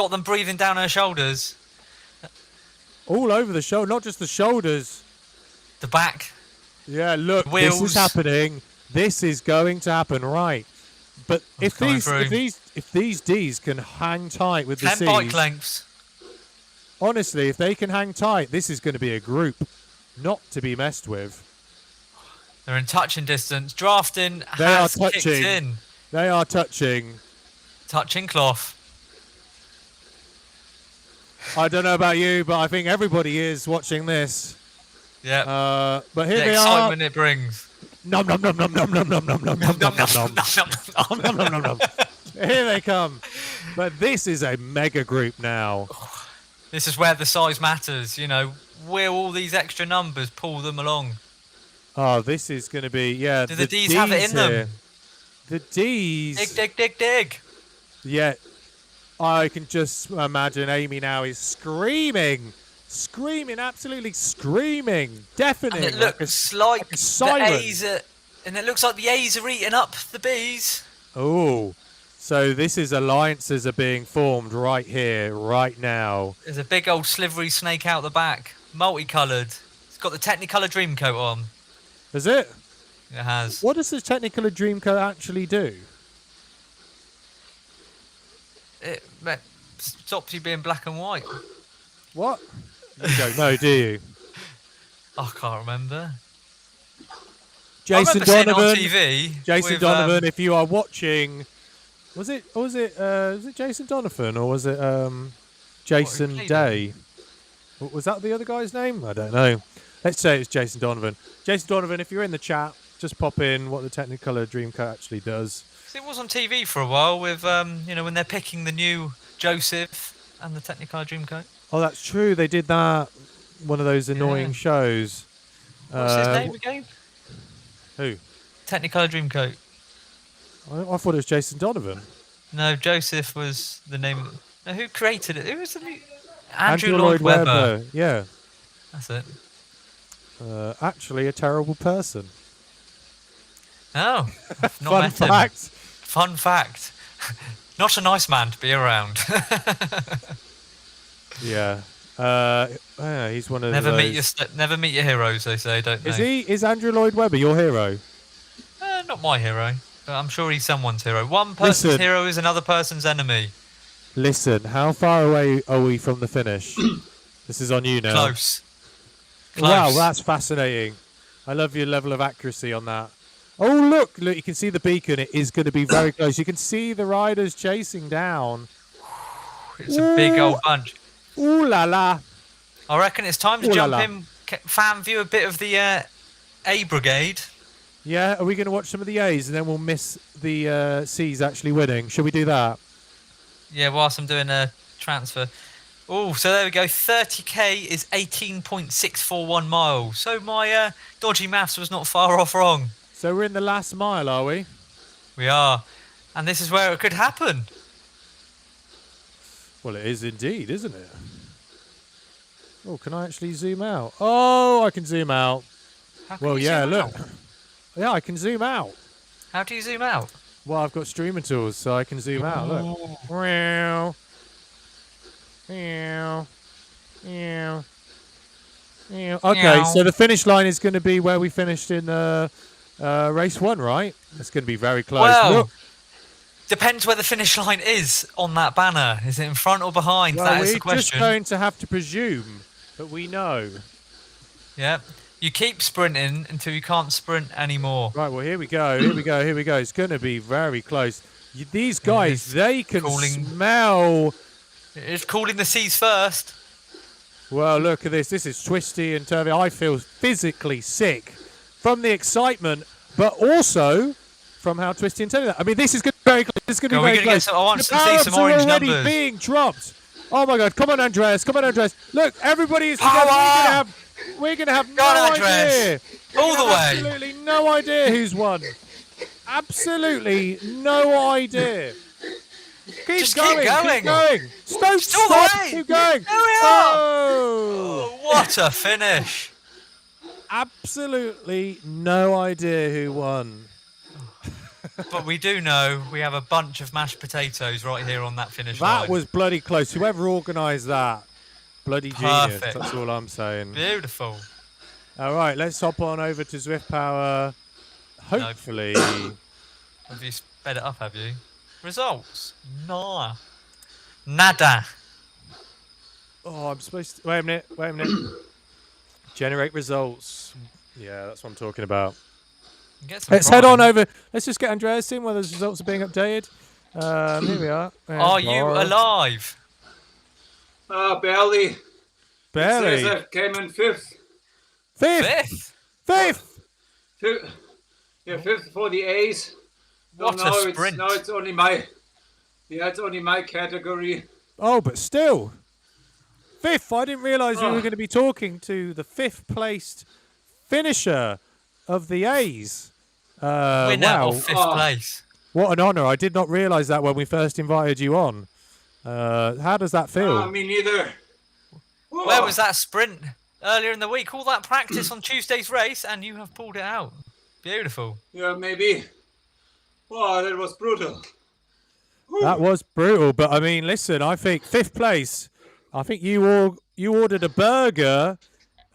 them breathing down her shoulders. All over the shoulder, not just the shoulders. The back. Yeah, look, wheels. This is happening. This is going to happen, right? But if these Ds can hang tight with the 10 Cs, bike lengths. Honestly, if they can hang tight, this is going to be a group not to be messed with. They're in touching distance. Drafting They has are kicked touching. in. They are touching. Touching cloth. I don't know about you, but I think everybody is watching this. Yeah. But here the they excitement are. it brings. Nom nom nom nom nom nom nom nom nom nom nom nom nom nom nom. Here they come. But this is a mega group now. This is where the size matters. Will all these extra numbers pull them along? Oh, this is going to be Do the D's have it in them? The D's. Dig. Yeah, I can just imagine Amy now is screaming, absolutely screaming, deafening. And it looks like the siren. A's are eating up the bees. Oh, so this is alliances are being formed right here, right now. There's a big old slivery snake out the back, multicoloured. It's got the Technicolor Dreamcoat on. Is it? It has. What does the Technicolor Dreamcoat actually do? It stops you being black and white. What? You don't know, do you? I can't remember. Jason I remember Donovan. seeing it on TV. Jason Donovan, if you are watching, was it Jason Donovan or was it Jason Day? Was that the other guy's name? I don't know. Let's say it's Jason Donovan. Jason Donovan, if you're in the chat, just pop in what the Technicolor Dreamcoat actually does. It was on TV for a while with when they're picking the new Joseph and the Technicolor Dreamcoat. Oh, that's true. They did that one of those annoying Yeah. shows. What's his name again? Who? Technicolor Dreamcoat. I thought it was Jason Donovan. No, Joseph was the name. No, who created it? Who was the Andrew Lloyd Webber. Yeah. That's it. Actually, a terrible person. Oh, I've not Fun met him. fact. Fun fact. Not a nice man to be around. Yeah. He's one of never those. never meet your heroes, they say, don't they? Is Andrew Lloyd Webber your hero? Not my hero, but I'm sure he's someone's hero. One person's hero is another person's enemy. Listen, how far away are we from the finish? This is on you now. Close. Wow, that's fascinating. I love your level of accuracy on that. Oh, look, you can see the beacon. It is going to be very close. You can see the riders chasing down. It's a big old bunch. Ooh la la. I reckon it's time to jump in, fan view a bit of the A Brigade. Yeah, are we going to watch some of the A's and then we'll miss the C's actually winning? Should we do that? Yeah, whilst I'm doing a transfer. Oh, so there we go. 30k is 18.641 miles. So my dodgy maths was not far off wrong. So we're in the last mile, are we? We are. And this is where it could happen. Well, it is indeed, isn't it? Oh, can I actually zoom out? Oh, I can zoom out. Well, yeah, look. Yeah, I can zoom out. How do you zoom out? Well, I've got streamer tools, so I can zoom out. Look. Meow. Meow. Meow. Meow. Okay, so the finish line is going to be where we finished in race 1, right? It's going to be very close. Well, look. Depends where the finish line is on that banner. Is it in front or behind? Well, that is the we're just question. going to have to presume, but we know. Yeah. You keep sprinting until you can't sprint anymore. Right, well, here we go. Here we go. Here we go. It's going to be very close. These guys, they can smell. It's calling the seas first. Well, look at this. This is twisty and turvy. I feel physically sick from the excitement, but also from how twisty and turvy that. I mean, this is going to be very close. This is going to be very close. I want to see some are orange already numbers. being dropped. Oh, my God. Come on, Andreas. Come on, Andreas. Look, everybody is together. We're going to have no idea. All the way. Absolutely no idea who's won. Absolutely no idea. Keep going. Keep going. Don't stop. Keep going. There we are. Oh, what a finish. Absolutely no idea who won. But we do know we have a bunch of mashed potatoes right here on that finish line. That was bloody close. Whoever organised that, bloody genius. Perfect. That's all I'm saying. Beautiful. All right, let's hop on over to Zwift Power. Hopefully. Have you sped it up, have you? Results? Nah. Nada. Oh, I'm supposed to... Wait a minute. Generate results. Yeah, that's what I'm talking about. Let's head on over. Let's just get Andreas in where those results are being updated. Here we are. Are you alive? Barely. Barely. Cesar came in fifth. Fifth. Yeah, fifth for the A's. What a sprint. Now it's only my... Yeah, it's only my category. Oh, but still. Fifth. I didn't realise we were going to be talking to the fifth placed finisher of the A's. Winner wow. of fifth place. What an honour. I did not realise that when we first invited you on. How does that feel? Me neither. Where was that sprint earlier in the week? All that practice on Tuesday's race and you have pulled it out. Beautiful. Yeah, maybe. Wow, that was brutal. That was brutal, but I mean, listen, I think fifth place. I think you ordered a burger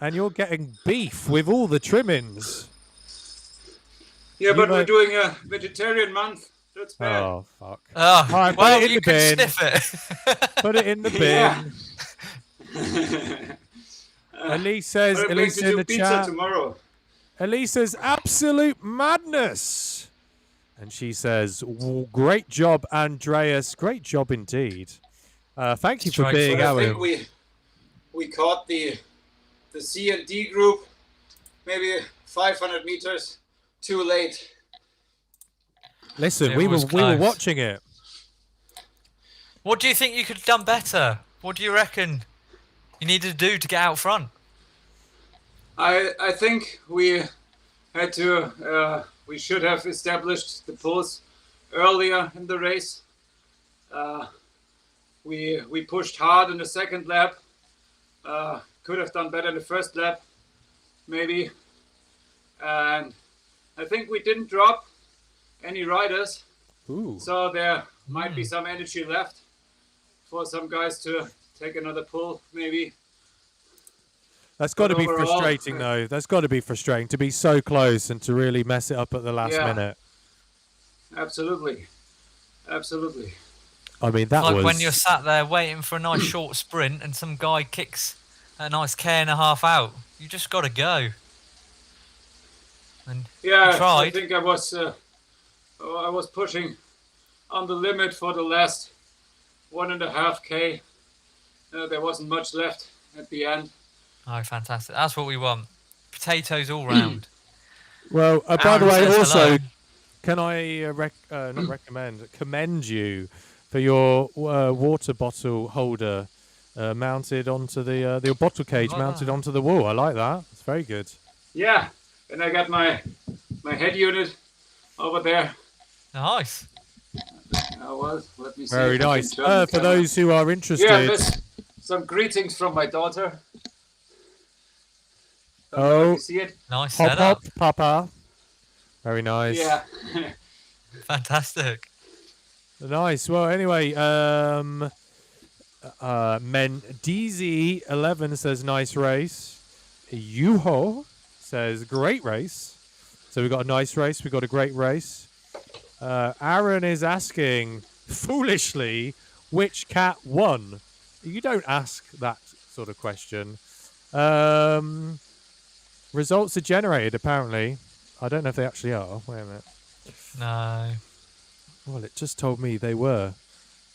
and you're getting beef with all the trimmings. Yeah, but we're doing a vegetarian month. That's bad. Oh, fuck. Oh, all right, well, put it in the bin. Sniff it. Put it in the bin. Elise says, Elise in the chat. Tomorrow. Elise says, absolute madness. And she says, great job, Andreas. Great job indeed. Thank you for being our... I think we caught the C and D group maybe 500 meters too late. Listen, we were watching it. What do you think you could have done better? What do you reckon you needed to do to get out front? I think we had to. We should have established the pulls earlier in the race. We pushed hard in the second lap. Could have done better in the first lap, maybe. And I think we didn't drop any riders. Ooh. So there might be some energy left for some guys to take another pull, maybe. That's got to be overall, frustrating, though. That's got to be frustrating to be so close and to really mess it up at the last minute. Absolutely. Absolutely. I mean, that like was... when you're sat there waiting for a nice short sprint and some guy kicks a nice K&a-half out. You just got to go. And yeah, you tried. I think I was pushing on the limit for the last 1.5 K. There wasn't much left at the end. Oh, fantastic. That's what we want. Potatoes all round. Well, by the way, says also, hello. can I commend you for your water bottle holder mounted onto the bottle cage mounted onto the wall. I like that. It's very good. Yeah, and I got my head unit over there. Nice. Let me see. Very if I can nice. turn the For camera. those who are interested, Yeah, there's some greetings from my daughter. Don't know if you see it. Nice hop setup. hop papa. Very nice. Yeah. Fantastic. Nice. Well, anyway, DZ11 says nice race. Yuho says great race. So we got a nice race. We got a great race. Aaron is asking foolishly which cat won. You don't ask that sort of question. Results are generated apparently. I don't know if they actually are. Wait a minute. No. Well, it just told me they were,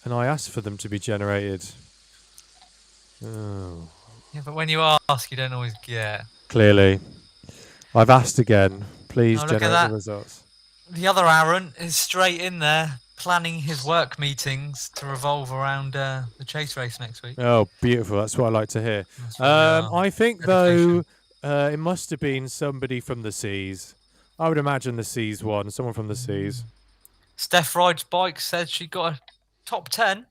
and I asked for them to be generated. Oh. Yeah, but when you ask, you don't always get. Clearly. I've asked again. Please Oh, look at generate that. the results. The other Aaron is straight in there planning his work meetings to revolve around the chase race next week. Oh, beautiful. That's what I like to hear. That's what we are. I think, though, it must have been somebody from the seas. I would imagine the seas won. Someone from the seas. Steph Rides Bike said she got a top 10.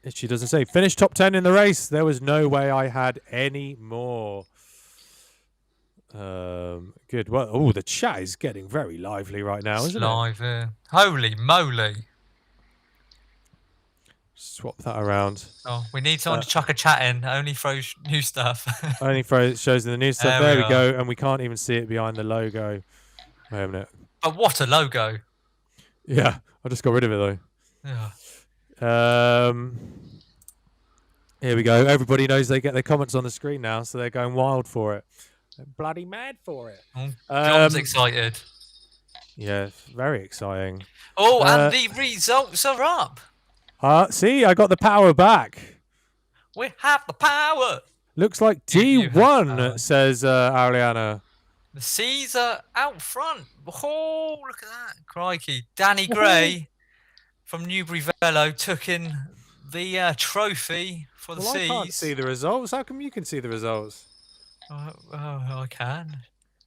She doesn't say. Finished top 10 in the race. There was no way I had any more. Good. Well, oh, the chat is getting very lively right now, isn't it? Live, yeah. Holy moly. Swap that around. Oh, we need someone to chuck a chat in. Only throws new stuff. Only shows in the news stuff. There There we we go. And we can't even see it behind the logo. Wait a minute. But what a logo. Yeah, I just got rid of it Yeah. though. Here we go. Everybody knows they get their comments on the screen now, so they're going wild for it. They're bloody mad for it. John's excited. Yeah, very exciting. Oh, and the results are up. See, I got the power back. We have the power. Looks like You have power. D1, says Ariana. The C's are out front. Oh, look at that. Crikey. Danny Gray from Newbury Velo took in the trophy for the Well, C's. I can't see the results. How come you can see the results? Oh, I can.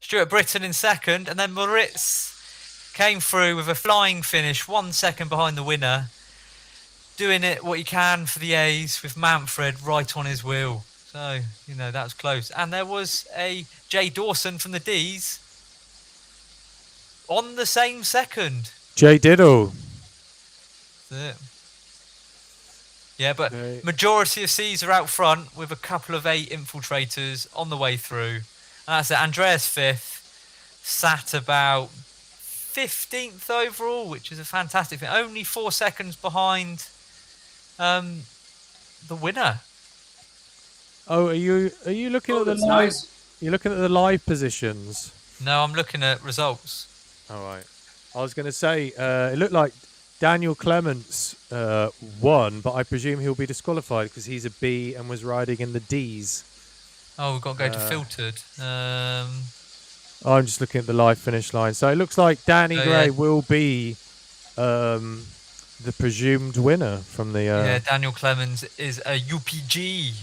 Stuart Britton in second, and then Moritz came through with a flying finish, 1 second behind the winner. Doing it what he can for the A's with Manfred right on his wheel. So, that was close. And there was a Jay Dawson from the D's on the same second. Jay Diddle. That's it. Yeah, but Okay. majority of C's are out front with a couple of 8 infiltrators on the way through. And that's it. Andreas 5th, sat about 15th overall, which is a fantastic thing. Only 4 seconds behind the winner. Oh, are you looking at the that's live? nice. You're looking at the live positions. No, I'm looking at results. All right. I was going to say it looked like Daniel Clements won, but I presume he'll be disqualified because he's a B and was riding in the D's. Oh, we've got to go to filtered. I'm just looking at the live finish line. So it looks like Danny Gray yeah. will be the presumed winner from the... Yeah, Daniel Clemens is a UPG.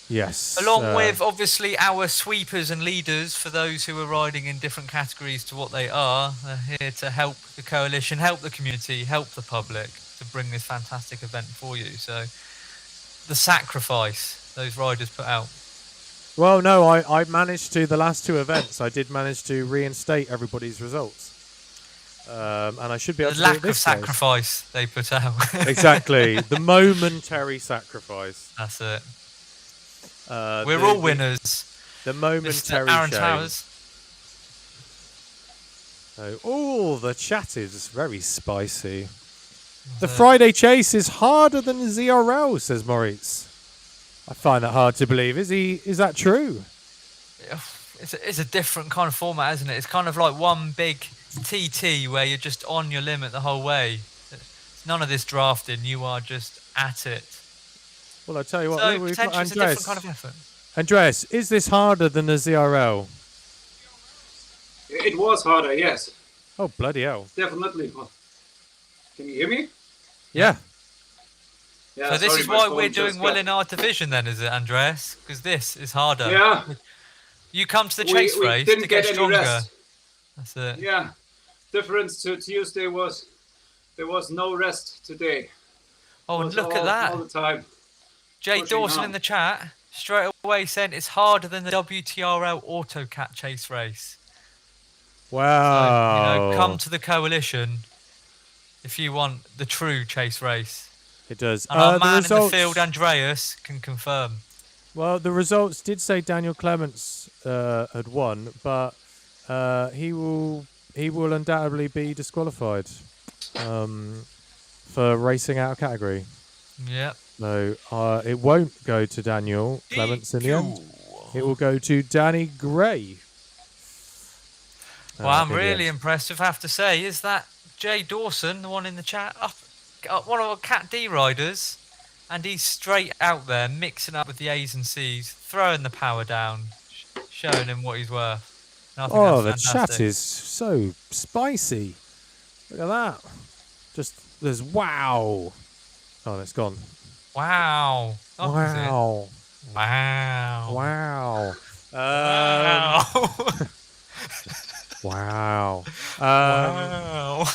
Yes. Along with, obviously, our sweepers and leaders, for those who are riding in different categories to what they are. They're here to help the coalition, help the community, help the public to bring this fantastic event for you. So the sacrifice those riders put out. Well, no, I managed to, the last 2 events, I did manage to reinstate everybody's results. And I should be able The to do it lack of this race. sacrifice they put out. Exactly. The momentary sacrifice. That's it. We're all winners. The Mr. momentary Aaron shame. Towers. Oh, the chat is very spicy. The Friday chase is harder than the ZRL, says Moritz. I find that hard to believe. Is that true? It's a different kind of format, isn't it? It's kind of like one big TT where you're just on your limit the whole way. It's none of this drafting. You are just at it. Well, I tell you what, So we've got potentially it's a different kind of effort. Andreas, is this harder than the ZRL? It was harder, yes. Oh, bloody hell. Definitely. Can you hear me? Yeah. Yeah, So this sorry, is my why phone we're just doing well got- in our division then, is it, Andreas? Because this is harder. Yeah. You come to the We- chase we race didn't to get any stronger. rest. That's it. Yeah. Difference to Tuesday was there was no rest today. Oh, It and was look at all that. the time. Jay pushing Dawson hard. in the chat straight away saying it's harder than the WTRL Autocat chase race. Wow. So, come to the coalition if you want the true chase race. It does. And our the man in the results- field, Andreas, can confirm. Well, the results did say Daniel Clements had won, but he will undoubtedly be disqualified for racing out of category. Yep. No, it won't go to Daniel Clements in the end. It will go to Danny Gray. Well, I'm in the really end. impressed, if I have to say, is that Jay Dawson, the one in the chat, up one of our Cat D riders, and he's straight out there mixing up with the A's and C's, throwing the power down, showing him what he's worth. And I think Oh, the that's chat fantastic. is so spicy. Look at that. Just, there's wow. Oh, it's gone. Wow. Oh, is it? Wow. Wow. Wow. Wow. Wow. Wow.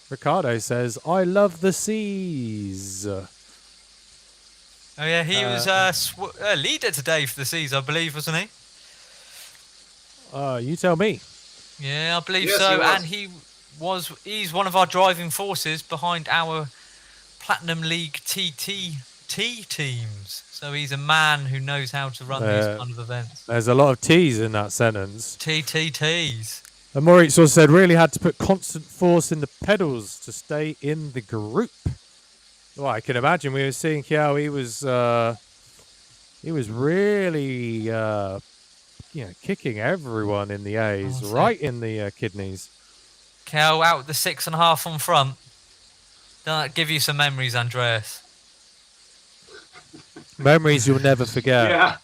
Ricardo says, I love the seas. Oh yeah, he was leader today for the C's, I believe, wasn't he? You tell me. Yeah, I believe Yes, so. he was. And he's one of our driving forces behind our Platinum League TT teams. So he's a man who knows how to run these kind of events. There's a lot of T's in that sentence. TTTs. And Moritz also said, really had to put constant force in the pedals to stay in the group. Well, I can imagine we were seeing Kiao. He was really, kicking everyone in the A's, Oh, right in the kidneys. Kel out the 6.5 on front. Don't that give you some memories, Andreas? Memories you'll never forget. Yeah.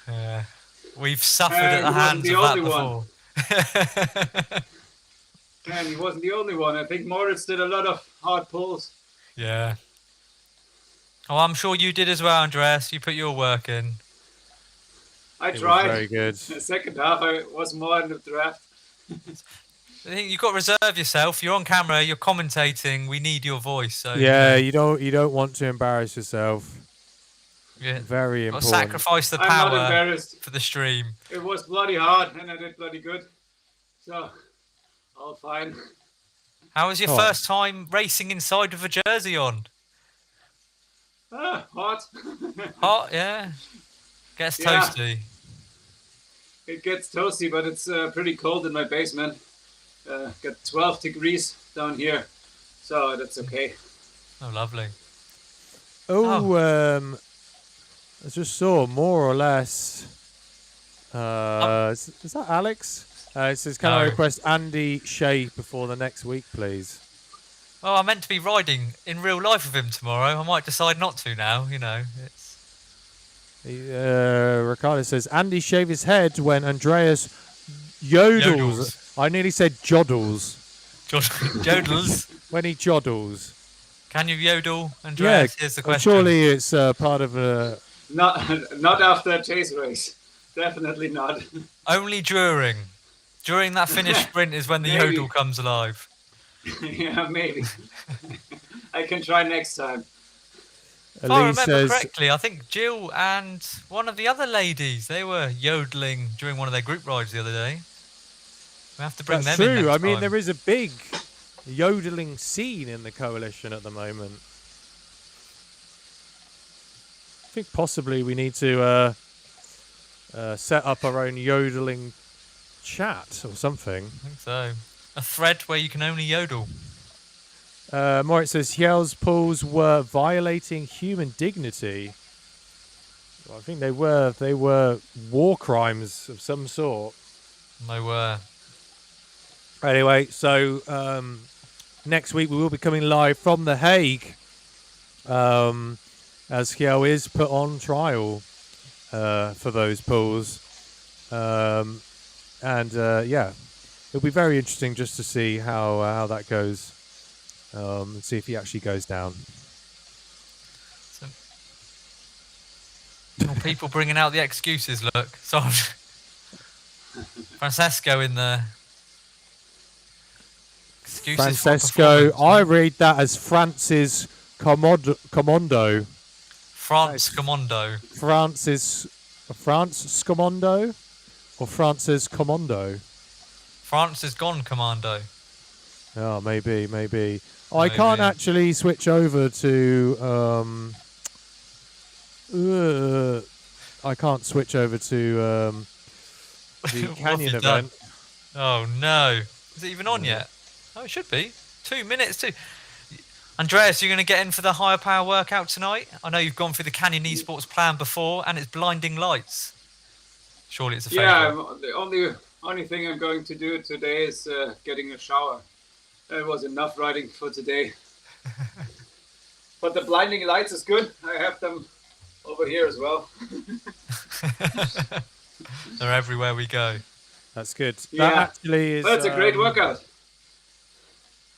Yeah. We've suffered at the he wasn't hands the of that only before. And he wasn't the only one. I think Moritz did a lot of hard pulls. Yeah. Oh, I'm sure you did as well, Andreas. You put your work in. I It was tried. very good. The second half, I was more in the draft. I think you've got to reserve yourself. You're on camera. You're commentating. We need your voice. So Yeah, you don't want to embarrass yourself. yeah. Very Got to important. sacrifice the I'm not power embarrassed. for the stream. It was bloody hard, and I did bloody good. So, all fine. How was your Oh. first time racing inside with a jersey on? Hot. Hot, yeah. Gets Yeah. toasty. It gets toasty, but it's pretty cold in my basement. Got 12 degrees down here, so that's okay. Oh, lovely. I just saw more or less. Is that Alex? It says, can I No. request Andy Shea before the next week, please? Oh, I meant to be riding in real life with him tomorrow. I might decide not to now. You know, it's Ricardo says, Andy shave his head when Andreas yodels. I nearly said joddles. Jodels. When he joddles. Can you yodel, Andreas? Here's the question. Surely it's part of a Not after a chase race. Definitely not. Only during that finish sprint is when the Maybe. yodel comes alive. Yeah, maybe. I can try next time. If I Elise remember says, correctly, I think Jill and one of the other ladies, they were yodeling during one of their group rides the other day. We have to bring that's them in true. next I mean, time. there is a big yodeling scene in the coalition at the moment. I think possibly we need to set up our own yodeling chat or something. I think so. A thread where you can only yodel. Moritz says Hjel's pulls were violating human dignity. Well, I think they were war crimes of some sort. They were. Anyway, so next week we will be coming live from The Hague, as Hjel is put on trial for those pulls, and yeah, it'll be very interesting just to see how that goes. And see if he actually goes down. People bringing out the excuses. Look, so Francesco in the excuses. Francesco, I read that as Francis Commando. France Commando. France Commando or Francis Commando. France is gone, Commando. Oh, maybe. I can't actually switch over to. I can't switch over to the Canyon event. Oh no! Is it even on yet? Oh, it should be. 2 minutes too. Andreas, you're going to get in for the higher power workout tonight? I know you've gone through the Canyon Esports plan before, and it's blinding lights. Surely it's a favourite. Yeah, the only thing I'm going to do today is getting a shower. That was enough riding for today. But the blinding lights is good. I have them over here as well. They're everywhere we go. That's good. Yeah, that actually is. That's a great workout.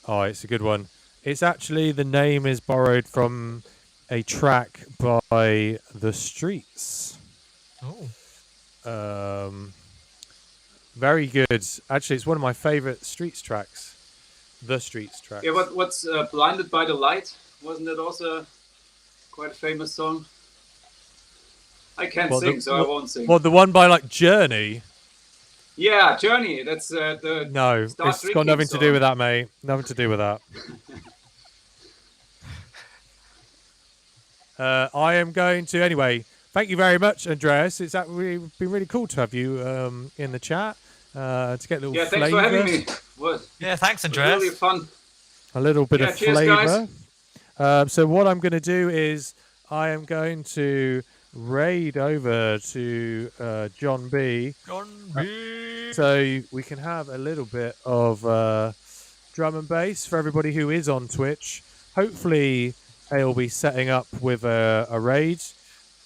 Oh, it's a good one. It's actually, the name is borrowed from a track by The Streets. Oh. Very good. Actually, it's one of my favourite Streets tracks. The Streets track. Yeah, what's Blinded by the Light? Wasn't it also quite a famous song? I can't sing, so I won't sing. Well, the one by like Journey. Yeah, Journey. That's the. No, it's got nothing to do with that, mate. Nothing to do with that. I am going to anyway. Thank you very much, Andreas. It's been really cool to have you in the chat to get a little thanks for having me. Thanks, Andreas. Really fun. A little bit of cheers, flavour. So what I'm going to do is I am going to raid over to John B. So we can have a little bit of drum and bass for everybody who is on Twitch. Hopefully they'll be setting up with a raid.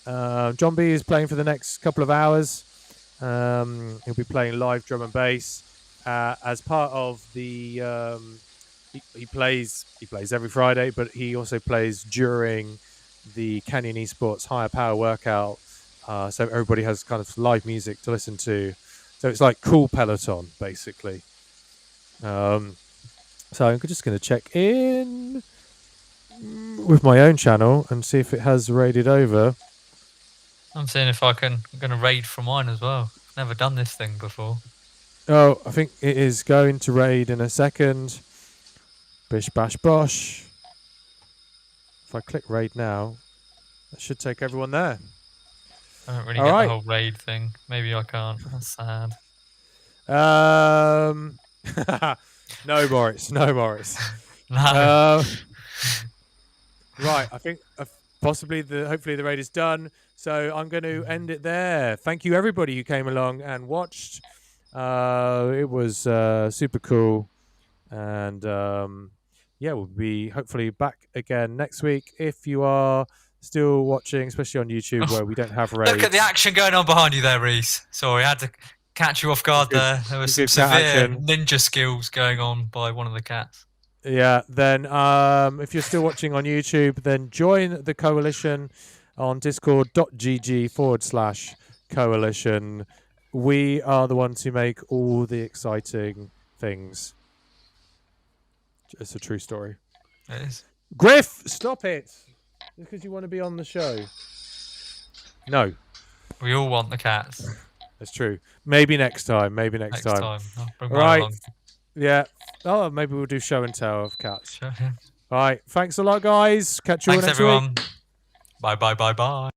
John B is playing for the next couple of hours. He'll be playing live drum and bass as part of the. He plays every Friday, but he also plays during the Canyon Esports Higher Power Workout. So everybody has kind of live music to listen to. So it's like cool Peloton, basically. So I'm just going to check in with my own channel and see if it has raided over. I'm seeing if I'm going to raid from mine as well. Never done this thing before. Oh, I think it is going to raid in a second. Bish bash bosh. If I click raid now, that should take everyone there. I don't really get the whole raid thing. Maybe I can't. That's sad. No, Morris. No, Morris. No. Right. I think hopefully the raid is done. So I'm going to end it there. Thank you, everybody who came along and watched. It was super cool. And we'll be hopefully back again next week. If you are still watching, especially on YouTube where we don't have raids. Look at the action going on behind you there, Reese. Sorry, I had to catch you off guard there. There was some severe ninja skills going on by one of the cats. Yeah, then if you're still watching on YouTube, then join the coalition. on discord.gg/coalition. We are the ones who make all the exciting things. It's a true story. It is. Griff, stop it. Just because you want to be on the show. No. We all want the cats. That's true. Maybe next time. Maybe next time. I'll bring All mine right. along. Yeah. Oh, maybe we'll do show and tell of cats. Sure. All right. Thanks a lot, guys. Catch you all Thanks, next week. everyone. Bye, bye, bye, bye.